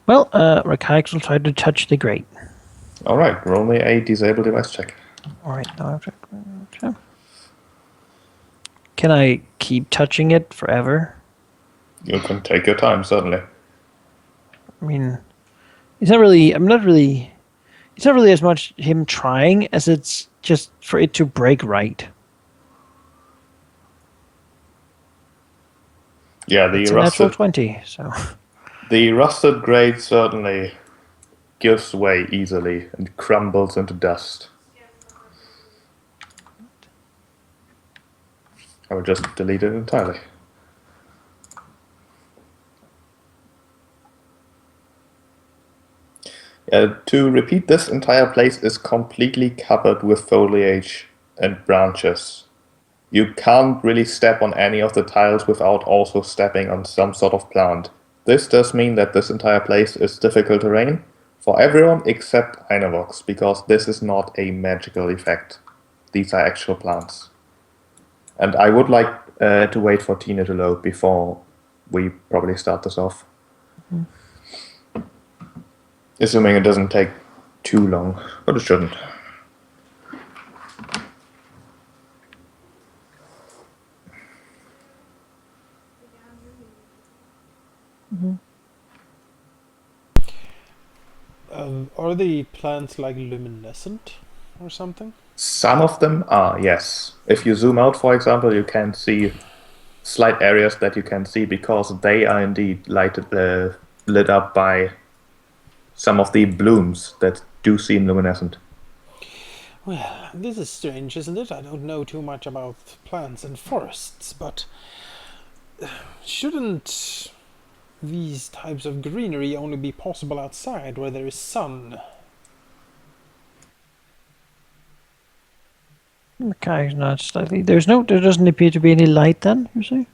[SPEAKER 1] Well, Rakaix will try to touch the grate.
[SPEAKER 2] All right, roll me a disable device check.
[SPEAKER 1] All right, now I have to. Okay. Can I keep touching it forever?
[SPEAKER 2] You can take your time, certainly.
[SPEAKER 1] I mean, it's not really. I'm not really. It's not really as much him trying as it's just for it to break right.
[SPEAKER 2] Yeah, the
[SPEAKER 1] It's a natural
[SPEAKER 2] rusted
[SPEAKER 1] 20. So
[SPEAKER 2] the rusted grate certainly gives way easily and crumbles into dust. I will just delete it entirely. To repeat, this entire place is completely covered with foliage and branches. You can't really step on any of the tiles without also stepping on some sort of plant. This does mean that this entire place is difficult terrain for everyone except Einavox, because this is not a magical effect. These are actual plants. And I would like to wait for Tina to load before we probably start this off. Assuming it doesn't take too long, but it shouldn't.
[SPEAKER 5] Are the plants like luminescent or something?
[SPEAKER 2] Some of them are, yes. If you zoom out, for example, you can see slight areas that you can see because they are indeed lit up by some of the blooms that do seem luminescent.
[SPEAKER 5] Well, this is strange, isn't it? I don't know too much about plants and forests, but shouldn't these types of greenery only be possible outside where there is sun?
[SPEAKER 1] okay, not slightly. There doesn't appear to be any light. Then you see.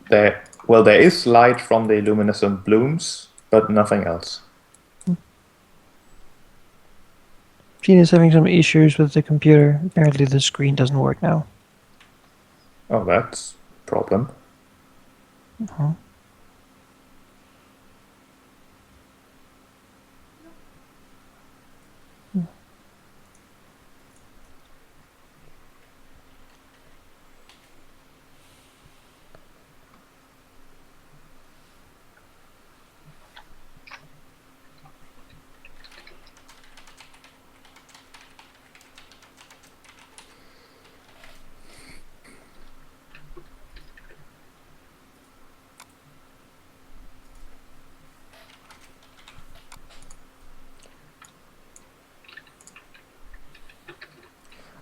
[SPEAKER 2] There is light from the luminescent blooms, but nothing else.
[SPEAKER 1] Gina's having some issues with the computer. Apparently, the screen doesn't work now.
[SPEAKER 2] Oh, that's a problem.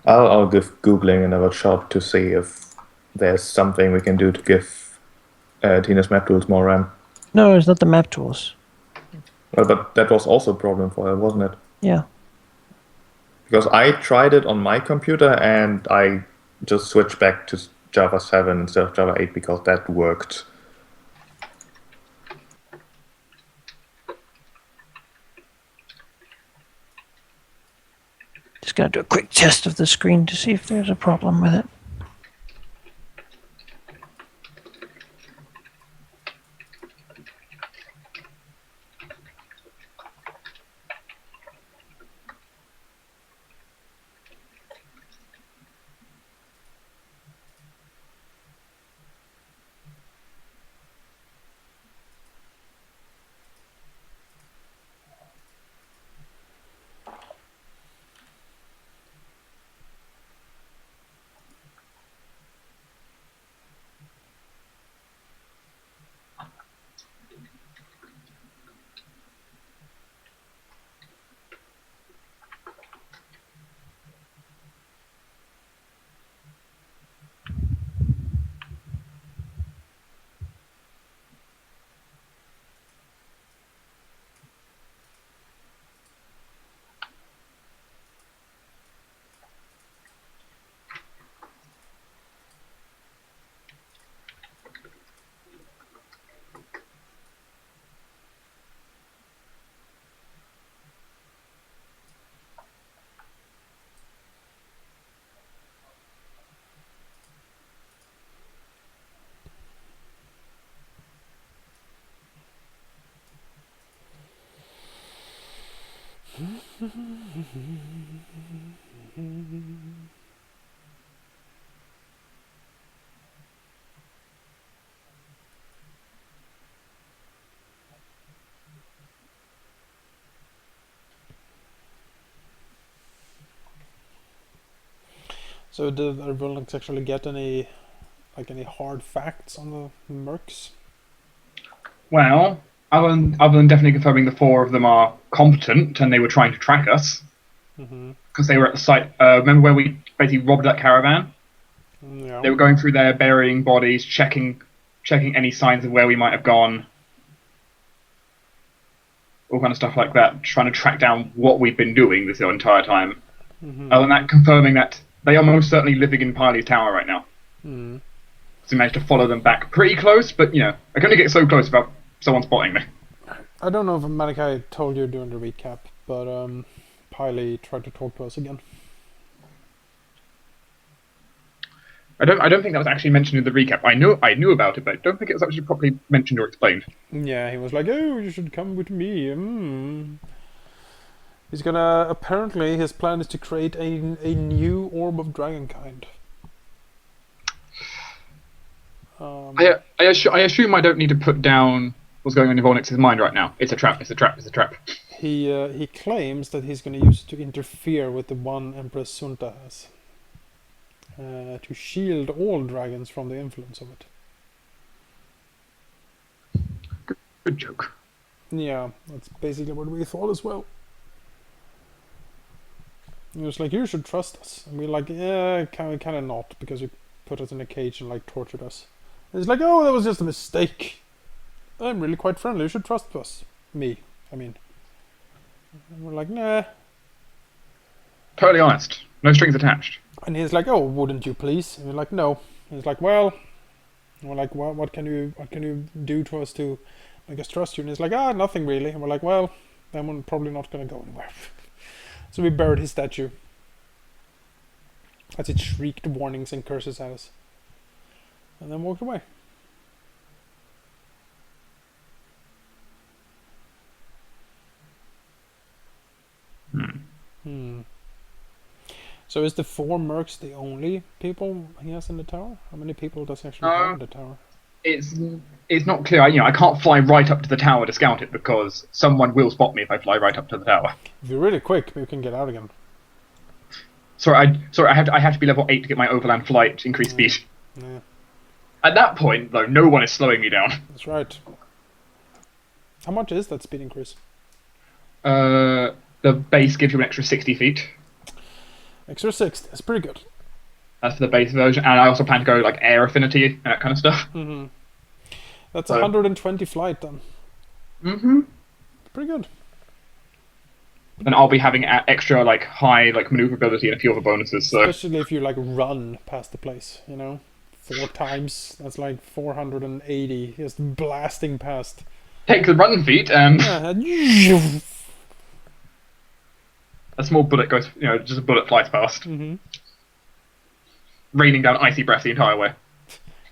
[SPEAKER 2] I'll give Googling another shot to see if there's something we can do to give Tina's map tools more RAM.
[SPEAKER 1] No, it's not the map tools.
[SPEAKER 2] Well, but that was also a problem for her, wasn't it?
[SPEAKER 1] Yeah.
[SPEAKER 2] Because I tried it on my computer and I just switched back to Java 7 instead of Java 8 because that worked.
[SPEAKER 1] Just gonna do a quick test of the screen to see if there's a problem with it.
[SPEAKER 5] So did everyone actually get any hard facts on the mercs?
[SPEAKER 4] Well, other than definitely confirming the 4 of them are competent and they were trying to track us because they were at the site. Remember where we basically robbed that caravan?
[SPEAKER 5] Yeah.
[SPEAKER 4] They were going through there, burying bodies, checking any signs of where we might have gone, all kind of stuff like that, trying to track down what we've been doing this entire time. Other than that, confirming that they are most certainly living in Piley's tower right now. So we managed to follow them back pretty close, but I can only get so close without someone spotting me.
[SPEAKER 5] I don't know if Malachi told you during the recap, but Piley tried to talk to us again.
[SPEAKER 4] I don't think that was actually mentioned in the recap. I knew about it, but I don't think it was actually properly mentioned or explained.
[SPEAKER 5] Yeah, he was like, "Oh, you should come with me." He's gonna. Apparently, his plan is to create a new orb of dragonkind.
[SPEAKER 4] I assume I don't need to put down what's going on in Volnix's mind right now. It's a trap. It's a trap. It's a trap.
[SPEAKER 5] He claims that he's gonna use it to interfere with the one Empress Sunta has. To shield all dragons from the influence of it.
[SPEAKER 4] Good joke.
[SPEAKER 5] Yeah, that's basically what we thought as well. He was like, "You should trust us," and we're like, "Yeah, kind of not, because you put us in a cage and tortured us." And he's like, "Oh, that was just a mistake. I'm really quite friendly. You should trust us." Me, I mean. And we're like, "Nah."
[SPEAKER 4] Totally honest. No strings attached.
[SPEAKER 5] And he's like, "Oh, wouldn't you please?" And we're like, "No." And he's like, "Well," and we're like, what can you do to us to make us trust you?" And he's like, "Nothing really." And we're like, "Well, then we're probably not gonna go anywhere." So we buried his statue as it shrieked warnings and curses at us, and then walked away. So is the 4 mercs the only people he has in the tower? How many people does he actually have in the tower?
[SPEAKER 4] It's not clear. I can't fly right up to the tower to scout it because someone will spot me if I fly right up to the tower.
[SPEAKER 5] If you're really quick, we can get out again.
[SPEAKER 4] Sorry, I have to be level 8 to get my overland flight increased speed.
[SPEAKER 5] Yeah,
[SPEAKER 4] At that point, though, no one is slowing me down.
[SPEAKER 5] that's right. How much is that speed increase?
[SPEAKER 4] The base gives you an extra 60 feet.
[SPEAKER 5] Extra 60. That's pretty good.
[SPEAKER 4] That's for the base version, and I also plan to go like air affinity and that kind of stuff.
[SPEAKER 5] That's
[SPEAKER 4] So-
[SPEAKER 5] 120 flight then.
[SPEAKER 4] Mm-hmm.
[SPEAKER 5] Pretty good.
[SPEAKER 4] Then I'll be having extra like high like maneuverability and a few other bonuses. So
[SPEAKER 5] Especially if you like run past the place, you know? 4 times. That's like 480. Just blasting past.
[SPEAKER 4] take the run feat, and
[SPEAKER 5] Yeah.
[SPEAKER 4] a small bullet goes, just a bullet flies past, raining down icy breath the entire way.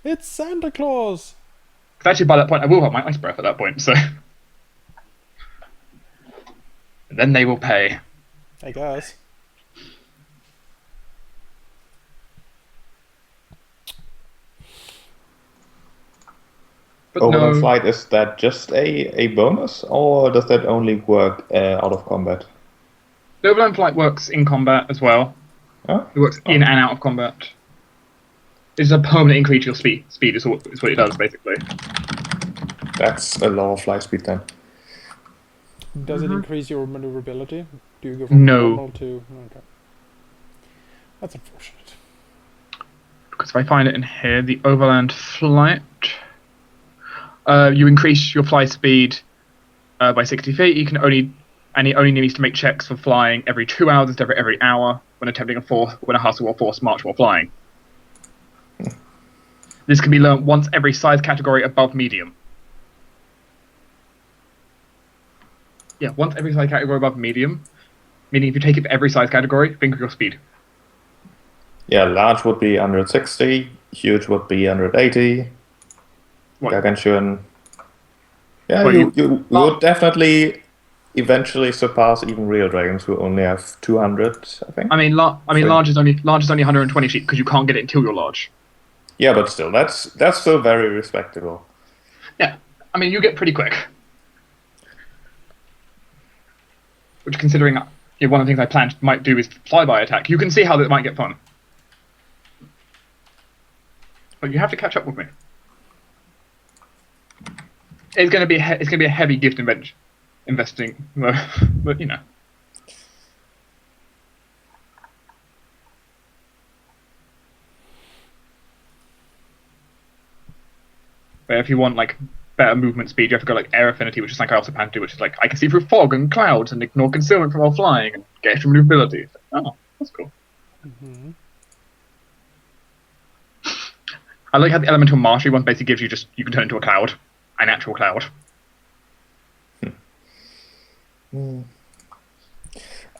[SPEAKER 5] It's Santa Claus!
[SPEAKER 4] Because actually, by that point, I will have my ice breath at that point. So and then they will pay.
[SPEAKER 5] I guess.
[SPEAKER 4] But
[SPEAKER 2] Overland
[SPEAKER 4] no,
[SPEAKER 2] flight, is that just a bonus, or does that only work out of combat?
[SPEAKER 4] the overland flight works in combat as well.
[SPEAKER 2] Huh?
[SPEAKER 4] It works in and out of combat. It's a permanent increase to your speed. Speed is what it does, basically.
[SPEAKER 2] That's a lower flight speed then.
[SPEAKER 5] Does it increase your maneuverability? Do you go from
[SPEAKER 4] No.
[SPEAKER 5] normal to... Okay. That's unfortunate.
[SPEAKER 4] Because if I find it in here, the overland flight, you increase your flight speed by 60 feet. You can only, and it only needs to make checks for flying every 2 hours instead of every hour when attempting a hustle or forced march while flying. This can be learnt once every size category above medium. Yeah, once every size category above medium, meaning if you take it for every size category, think of your speed.
[SPEAKER 2] Yeah, large would be 160, huge would be 180,
[SPEAKER 4] What?
[SPEAKER 2] gargantuan. Yeah,
[SPEAKER 4] Well,
[SPEAKER 2] you would definitely eventually surpass even real dragons who only have 200, I think.
[SPEAKER 4] I mean, large is only 120 sheep because you can't get it until you're large.
[SPEAKER 2] Yeah, but still, that's still very respectable.
[SPEAKER 4] Yeah, I mean, you get pretty quick. Which, considering one of the things I planned might do is flyby attack, you can see how that might get fun. But you have to catch up with me. It's going to be a heavy gift investing, but you know. But if you want like better movement speed, you have to go like air affinity, which is like I also plan to do, which is like I can see through fog and clouds and ignore concealment from while flying and get extra maneuverability. Oh, that's cool. I like how the elemental mastery one basically gives you can turn into a cloud, an actual cloud.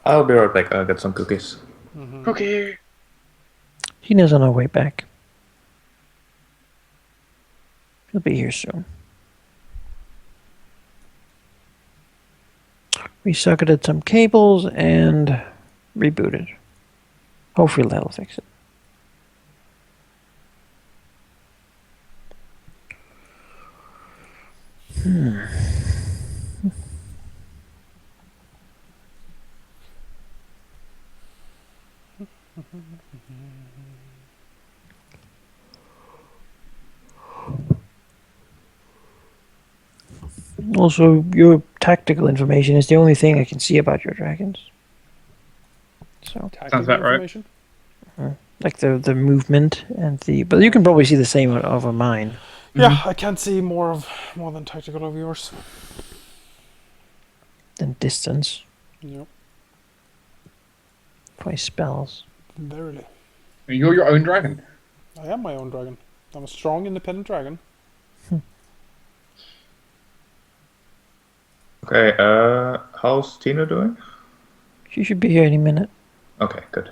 [SPEAKER 2] I'll be right back. I'll get some cookies.
[SPEAKER 4] Cookie.
[SPEAKER 1] Tina's on her way back. He'll be here soon. We socketed some cables and rebooted. Hopefully that'll fix it. Also, your tactical information is the only thing I can see about your dragons. So,
[SPEAKER 5] Tactical
[SPEAKER 4] about right.
[SPEAKER 5] information?
[SPEAKER 1] like the movement and but you can probably see the same over mine.
[SPEAKER 5] Yeah, I can't see more than tactical of yours.
[SPEAKER 1] Than distance.
[SPEAKER 5] Yep.
[SPEAKER 1] Probably spells.
[SPEAKER 5] Verily.
[SPEAKER 4] You're your own dragon.
[SPEAKER 5] I am my own dragon. I'm a strong, independent dragon.
[SPEAKER 2] Okay, how's Tina doing?
[SPEAKER 1] She should be here any minute.
[SPEAKER 2] Okay, good.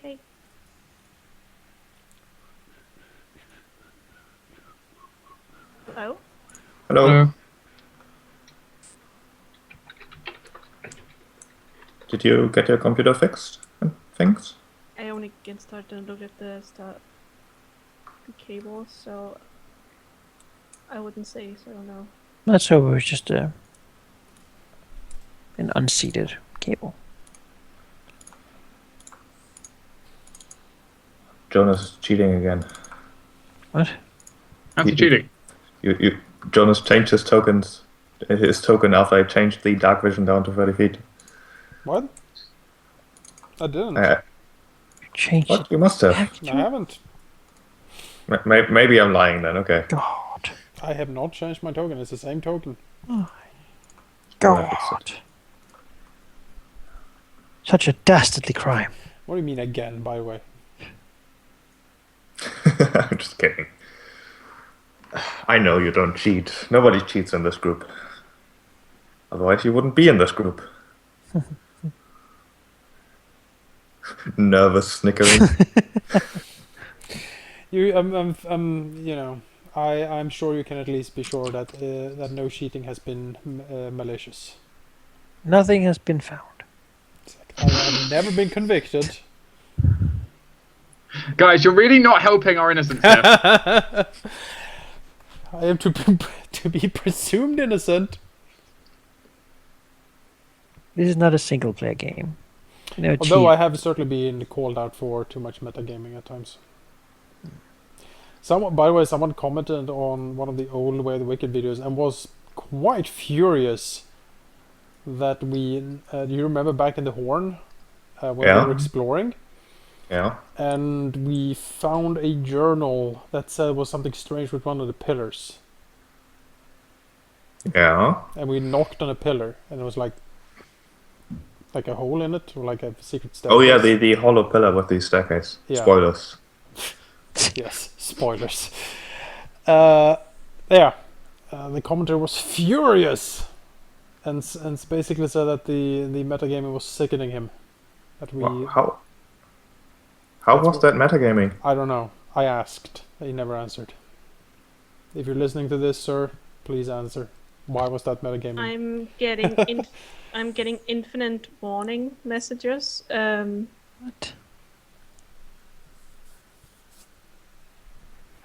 [SPEAKER 3] Hey. Oh?
[SPEAKER 2] Hello. Did you get your computer fixed and things?
[SPEAKER 3] I only get started and looked at the cables, so I wouldn't say, so I don't know.
[SPEAKER 1] Let's hope it was just an unseated cable.
[SPEAKER 2] Jonas is cheating again.
[SPEAKER 1] What?
[SPEAKER 4] That's cheating.
[SPEAKER 2] Jonas changed his token after I changed the dark vision down to 30 feet.
[SPEAKER 5] What? I didn't.
[SPEAKER 1] Change
[SPEAKER 2] What?
[SPEAKER 1] it.
[SPEAKER 2] You must have.
[SPEAKER 5] I haven't.
[SPEAKER 2] Maybe I'm lying then. Okay.
[SPEAKER 1] God.
[SPEAKER 5] I have not changed my token. It's the same token.
[SPEAKER 1] God. Such a dastardly crime.
[SPEAKER 5] What do you mean again, by the way?
[SPEAKER 2] I'm just kidding. I know you don't cheat. Nobody cheats in this group. Otherwise, you wouldn't be in this group. Nervous snickering.
[SPEAKER 5] I'm sure you can at least be sure that that no cheating has been malicious.
[SPEAKER 1] Nothing has been found.
[SPEAKER 5] I have never been convicted.
[SPEAKER 4] Guys, you're really not helping our innocence here.
[SPEAKER 5] I am to be presumed innocent.
[SPEAKER 1] This is not a single-player game. No
[SPEAKER 5] Although
[SPEAKER 1] cheat.
[SPEAKER 5] I have certainly been called out for too much metagaming at times. By the way, someone commented on one of the old Way of the Wicked videos and was quite furious that we. Do you remember back in the Horn when we
[SPEAKER 2] Yeah.
[SPEAKER 5] were exploring?
[SPEAKER 2] Yeah.
[SPEAKER 5] And we found a journal that said was something strange with one of the pillars.
[SPEAKER 2] Yeah.
[SPEAKER 5] And we knocked on a pillar, and it was like a hole in it, or like a secret staircase.
[SPEAKER 2] Oh yeah, the hollow pillar with the staircase.
[SPEAKER 5] Yeah.
[SPEAKER 2] Spoilers.
[SPEAKER 5] Yes, spoilers. The commentator was furious, and basically said that the metagaming was sickening him. That we,
[SPEAKER 2] How
[SPEAKER 5] That's
[SPEAKER 2] was that metagaming?
[SPEAKER 5] I don't know. I asked. He never answered. If you're listening to this, sir, please answer. Why was that metagaming?
[SPEAKER 3] I'm getting infinite warning messages.
[SPEAKER 1] What?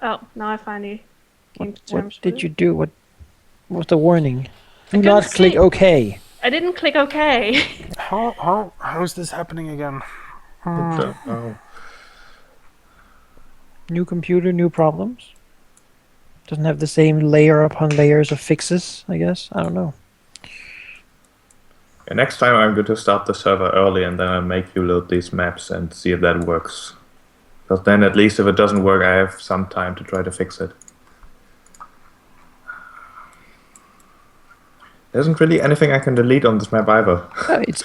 [SPEAKER 3] Oh, now I finally came to terms
[SPEAKER 1] What did
[SPEAKER 3] with
[SPEAKER 1] you
[SPEAKER 3] it.
[SPEAKER 1] do? What was the warning? Do
[SPEAKER 3] couldn't
[SPEAKER 1] not click
[SPEAKER 3] see.
[SPEAKER 1] OK.
[SPEAKER 3] I didn't click OK.
[SPEAKER 5] How is this happening again?
[SPEAKER 2] Don't know.
[SPEAKER 1] New computer, new problems. Doesn't have the same layer upon layers of fixes, I guess. I don't know.
[SPEAKER 2] And next time I'm going to start the server early and then I'll make you load these maps and see if that works. Because then at least if it doesn't work, I have some time to try to fix it. There isn't really anything I can delete on this map either.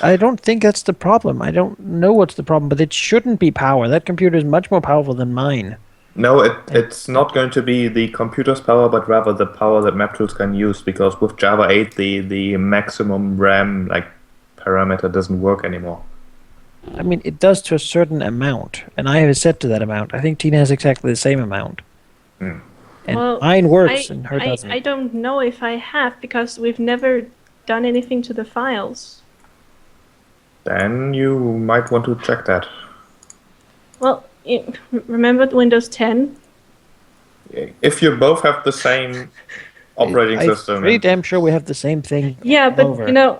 [SPEAKER 1] I don't think that's the problem. I don't know what's the problem, but it shouldn't be power. That computer is much more powerful than mine.
[SPEAKER 2] No, it's not going to be the computer's power, but rather the power that map tools can use. Because with Java 8, the maximum RAM parameter doesn't work anymore.
[SPEAKER 1] I mean, it does to a certain amount, and I have it set to that amount. I think Tina has exactly the same amount.
[SPEAKER 2] Hmm.
[SPEAKER 1] And
[SPEAKER 3] Well,
[SPEAKER 1] mine works, and her doesn't.
[SPEAKER 3] I don't know if I have, because we've never done anything to the files.
[SPEAKER 2] Then you might want to check that.
[SPEAKER 3] Well, remember Windows 10?
[SPEAKER 2] If you both have the same operating
[SPEAKER 1] I'm
[SPEAKER 2] system.
[SPEAKER 1] pretty damn sure we have the same thing.
[SPEAKER 3] Yeah, but
[SPEAKER 1] over.
[SPEAKER 3] you know,